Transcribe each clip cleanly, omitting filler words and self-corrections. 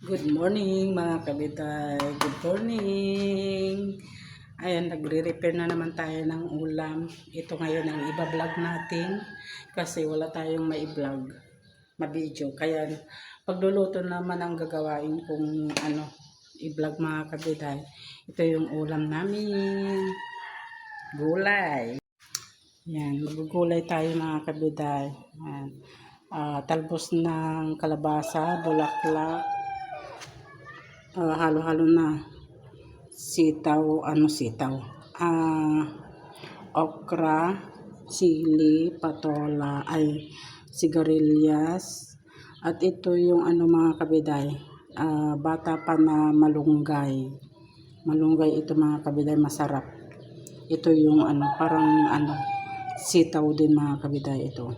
Good morning mga kabitay. Good morning. Ayan, nagre-repair na naman tayo ng ulam. Ito ngayon ang iba-vlog natin kasi wala tayong mai-vlog, ma-video. Kaya pagluluto naman ang gagawain kung i-vlog mga kabitay. Ito yung ulam namin. Gulay. Yan, magugulay tayo mga kabitay. Ayan. Talbos ng kalabasa, bulaklak, halo-halo na sitaw, okra, sili, patola, sigarilyas, at ito yung mga kabiday, bata pa na malunggay ito mga kabiday, masarap. Ito yung parang sitaw din mga kabiday, ito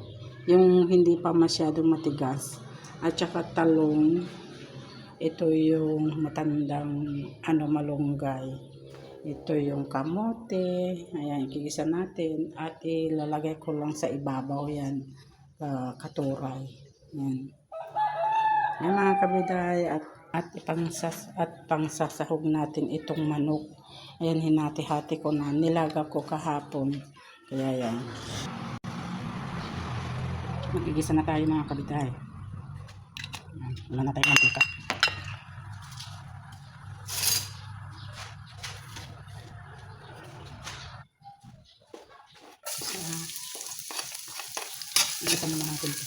yung hindi pa masyadong matigas, at saka talong. Ito yung matandang malunggay. Ito yung kamote. Ayan, ikigisa natin at ilalagay ko lang sa ibabaw yan, katuray. Yan. Yan mga kabiday, at pangsasahog natin itong manok. Ayan, hinati-hati ko na. Nilaga ko kahapon. Kaya yan. Magigisa na tayo mga kabiday. Wala na tayong mantika. Igisa naman natin ito.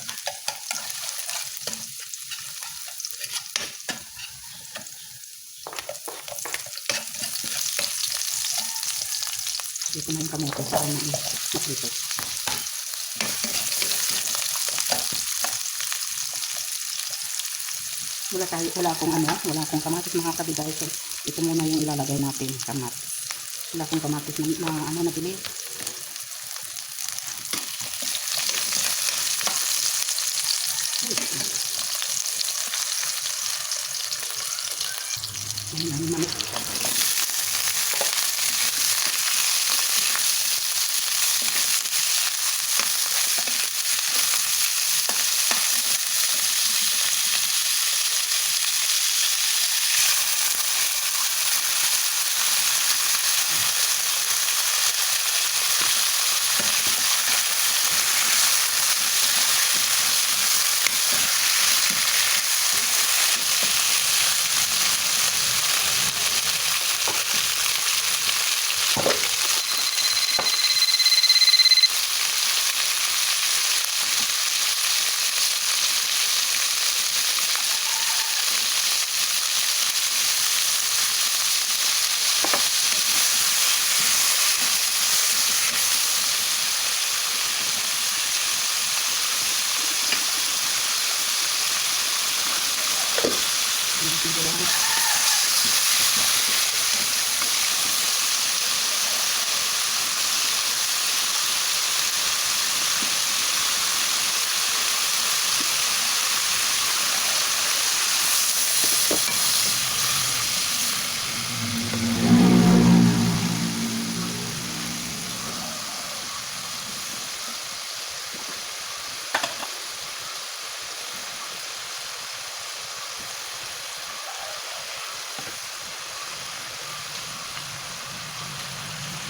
Dito na yung kamote para maprito. Wala akong kamatis mga kabiday. So, ito muna yung ilalagay natin, kamatis. Wala akong kamatis na nabili. Ayan, manok.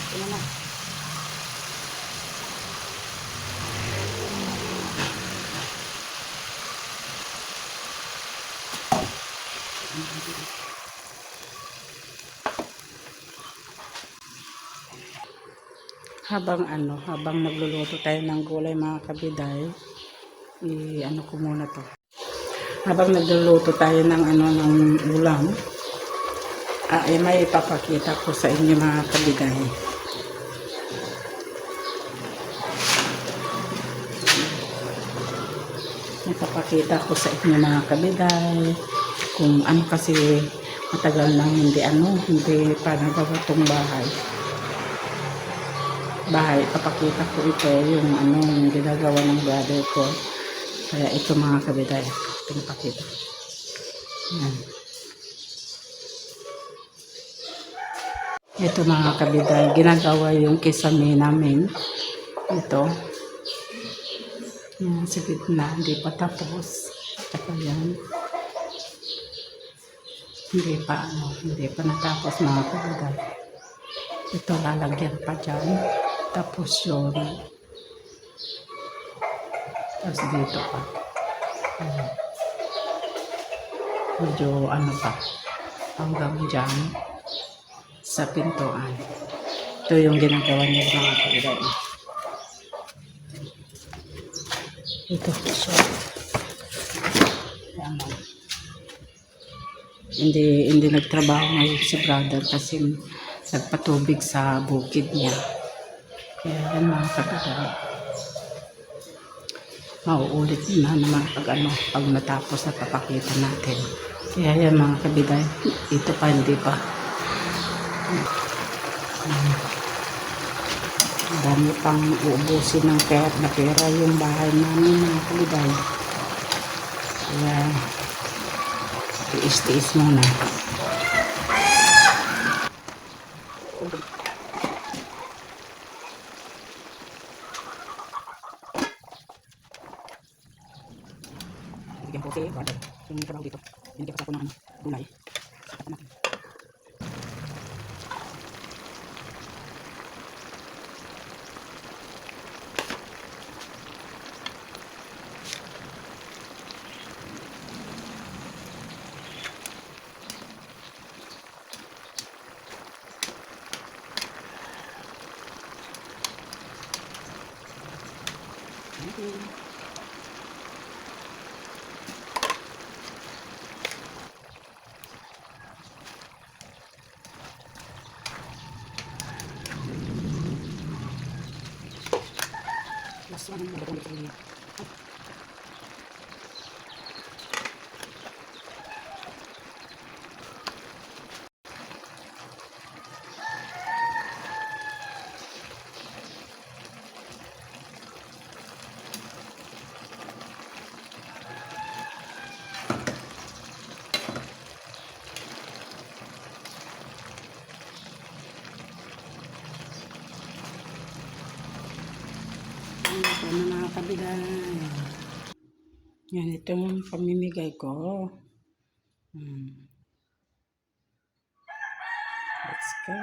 Ito na. Habang nagluluto tayo ng gulay mga kabiday, ko muna to. Habang nagluluto tayo ng ng ulam, may ipapakita ko sa inyo mga kabiday. Ipapakita ko sa inyo mga kabiday kung kasi matagal nang hindi pa nagawa tong bahay. Papakita ko ito yung ginagawa ng brother ko. Kaya ito mga kabiday, pinapakita. Yan. Ito mga kabiday, ginagawa yung kisame namin. Ito. Yan, sa gitna, hindi pa tapos. Tsaka yan. hindi pa natapos mga kabiday. Ito lalagyan pa dyan. Tapos yun. Tapos dito pa. Ayan. Medyo ano pa. Hanggang dyan. Sa pintuan. Ito yung ginagawa niya mga kabiday. Ito po siya. Ayan. Hindi nagtrabaho ngayon si brother kasi nagpatubig sa bukid niya. Kaya yan mga kabiday. Mauulit na naman pag natapos na papakita natin. Kaya yan mga kabiday. Ito pa hindi pa. Dami pang uubusin ng pera yung bahay namin mga kabiday. Kaya tiis-tiis muna. Bigyan ko si brother yung trabaho dito. Binigyan ko ng gulay. Okay. Last one, nabagong ito niya. Ito na mga kabiday. Yan, ito yung pamimigay ko. Let's go.